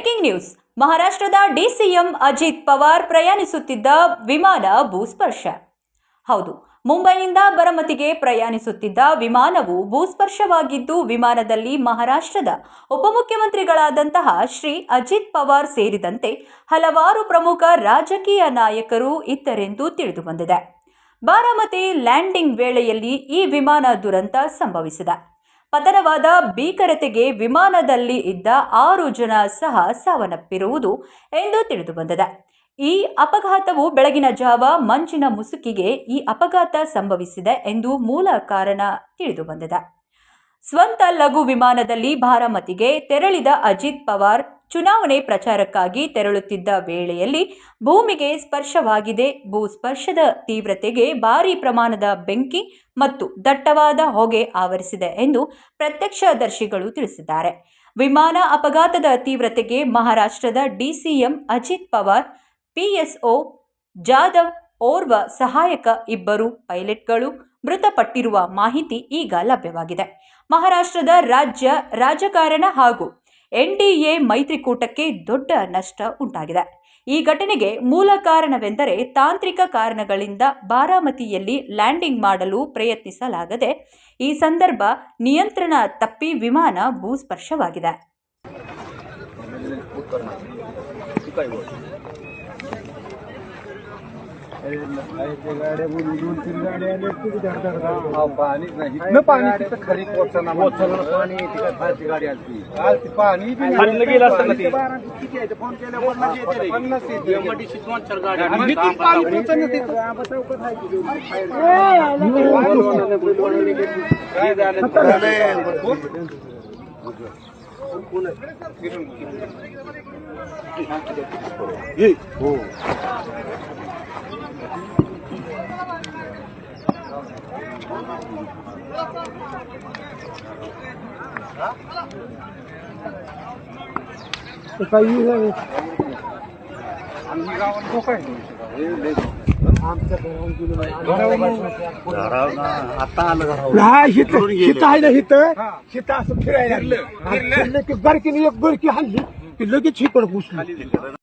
Breaking news. ಮಹಾರಾಷ್ಟ್ರದ DCM Ajit Pawar ಪ್ರಯಾಣಿಸುತ್ತಿದ್ದ ವಿಮಾನ ಭೂಸ್ಪರ್ಶ. ಹೌದು, ಮುಂಬೈನಿಂದ ಬರಮತಿಗೆ ಪ್ರಯಾಣಿಸುತ್ತಿದ್ದ ವಿಮಾನವು ಭೂಸ್ಪರ್ಶವಾಗಿದ್ದು, ವಿಮಾನದಲ್ಲಿ ಮಹಾರಾಷ್ಟ್ರದ ಉಪಮುಖ್ಯಮಂತ್ರಿಗಳಾದಂತಹ ಶ್ರೀ ಅಜಿತ್ ಪವಾರ್ ಸೇರಿದಂತೆ ಹಲವಾರು ಪ್ರಮುಖ ರಾಜಕೀಯ ನಾಯಕರು ಇದ್ದರೆಂದು ತಿಳಿದುಬಂದಿದೆ. ಬಾರಾಮತಿ ಲ್ಯಾಂಡಿಂಗ್ ವೇಳೆಯಲ್ಲಿ ಈ ವಿಮಾನ ದುರಂತ ಸಂಭವಿಸಿದೆ. ಪತನವಾದ ಭೀಕರತೆಗೆ ವಿಮಾನದಲ್ಲಿ ಇದ್ದ 6 ಜನ ಸಹ ಸಾವನ್ನಪ್ಪಿರುವುದು ಎಂದು ತಿಳಿದುಬಂದಿದೆ. ಈ ಅಪಘಾತವು ಬೆಳಗಿನ ಜಾವ ಮಂಜಿನ ಮುಸುಕಿಗೆ ಈ ಅಪಘಾತ ಸಂಭವಿಸಿದೆ ಎಂದು ಮೂಲ ಕಾರಣ ತಿಳಿದುಬಂದಿದೆ. ಸ್ವಂತ ಲಘು ವಿಮಾನದಲ್ಲಿ ಬಾರಾಮತಿಗೆ ತೆರಳಿದ ಅಜಿತ್ ಪವಾರ್ ಚುನಾವಣೆ ಪ್ರಚಾರಕ್ಕಾಗಿ ತೆರಳುತ್ತಿದ್ದ ವೇಳೆಯಲ್ಲಿ ಭೂಮಿಗೆ ಸ್ಪರ್ಶವಾಗಿದೆ. ಭೂಸ್ಪರ್ಶದ ತೀವ್ರತೆಗೆ ಭಾರೀ ಪ್ರಮಾಣದ ಬೆಂಕಿ ಮತ್ತು ದಟ್ಟವಾದ ಹೊಗೆ ಆವರಿಸಿದೆ ಎಂದು ಪ್ರತ್ಯಕ್ಷದರ್ಶಿಗಳು ತಿಳಿಸಿದ್ದಾರೆ. ವಿಮಾನ ಅಪಘಾತದ ತೀವ್ರತೆಗೆ ಮಹಾರಾಷ್ಟ್ರದ ಡಿಸಿಎಂ ಅಜಿತ್ ಪವಾರ್, ಪಿಎಸ್ಒ ಜಾಧವ್, ಓರ್ವ ಸಹಾಯಕ, 2 ಪೈಲಟ್ಗಳು ಮೃತಪಟ್ಟಿರುವ ಮಾಹಿತಿ ಈಗ ಲಭ್ಯವಾಗಿದೆ. ಮಹಾರಾಷ್ಟ್ರದ ರಾಜ್ಯ ರಾಜಕಾರಣ ಹಾಗೂ ಎನ್ಡಿಎ ಮೈತ್ರಿಕೂಟಕ್ಕೆ ದೊಡ್ಡ ನಷ್ಟ ಉಂಟಾಗಿದೆ. ಈ ಘಟನೆಗೆ ಮೂಲ ಕಾರಣವೆಂದರೆ ತಾಂತ್ರಿಕ ಕಾರಣಗಳಿಂದ ಬಾರಾಮತಿಯಲ್ಲಿ ಲ್ಯಾಂಡಿಂಗ್ ಮಾಡಲು ಪ್ರಯತ್ನಿಸಲಾಗದೆ ಈ ಸಂದರ್ಭ ನಿಯಂತ್ರಣ ತಪ್ಪಿ ವಿಮಾನ ಭೂಸ್ಪರ್ಶವಾಗಿದೆ. फिरायला की बारकीने एक बरकी हल्ली की लगेच ही पण घुसली.